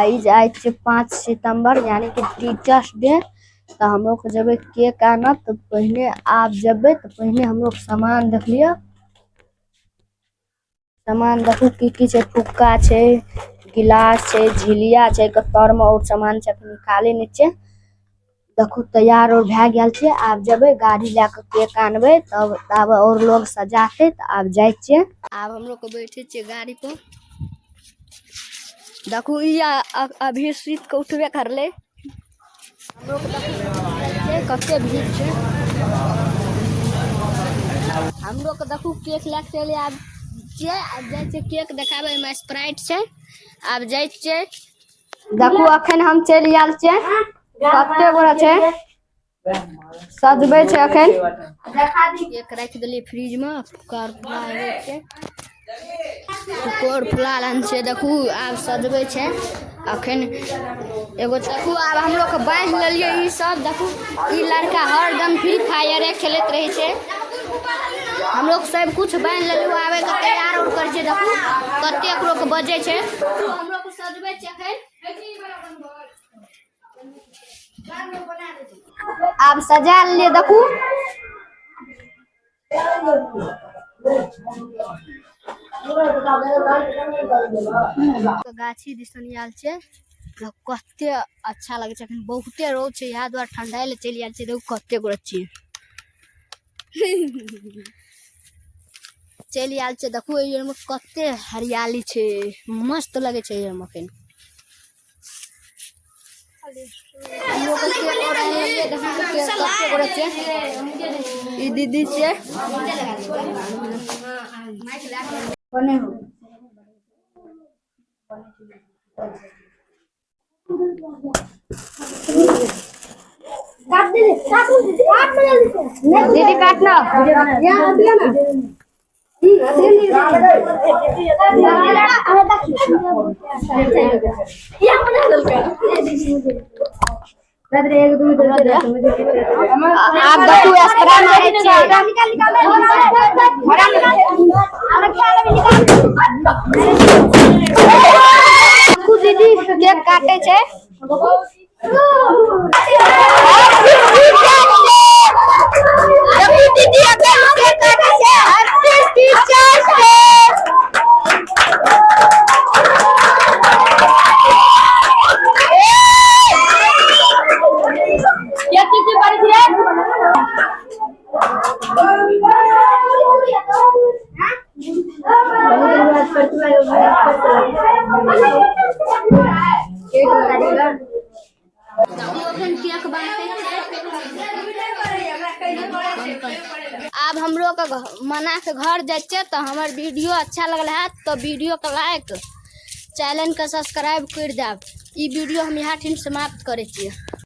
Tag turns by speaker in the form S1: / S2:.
S1: Guys आज 5 सितंबर यानी कि टीचर्स डे। तो हम लोग जब केक आना तो पहले आप जब तो पहले हम लोग सामान देख लिया। सामान देखो की छे, फुक्का छे, गिलास छे, झिलिया छे, कतर में और सामान छे निकाले नीचे। देखो तैयार और भै गेल छे। आप जब गाड़ी लेके केक आनबे तब और लोग सजाते तो आप जाए छे। आप हम लोग को बैठे छे गाड़ी पर। देखो या अभी सीट को उठबे कर ले। हम लोग कते भीड़ छे। हम लोग को देखो केक लेके चले आब जाए छे केक देखाबे में स्प्राइट छे। आप जाए छे देखो अखन हम चल आल छे। कते बड़ा छे सजबे छे अखन देखा दी। केक रख देली फ्रिज में कर फुलावे छे। कोर फुलालन छे देखो आप सजबे छे अखन एगो देखो। अब हम लोग के बांध लेलिए ई सब। देखो ई लड़का हरदम फ्री फायर खेलत रहे छे। हम लोग सब कुछ बांध लेलिए आवे के तैयार और कर छे। देखो कते लोग बजे छे। हम लोग सजबे छे अखन। आप सजा लिए देखो। गाछी दिसन आल छे कते अच्छा लगे छे। बहुते रोड छे यहाँ द्वारा ठंडा ले चली आल छे। देखो कते गोड़ छे चली आल छे। देखो ये में कते हरियाली छे मस्त लगे छे। ये मखन दीदी छे दीदी काटना आप देखो दीदी केक काटे छे। अब हम लोग का मना के घर जाए तो हमार वीडियो अच्छा लगल है तो वीडियो का लाइक चैनल का सब्सक्राइब कर देब। ई वीडियो हम यहाँ समाप्त करे छिए।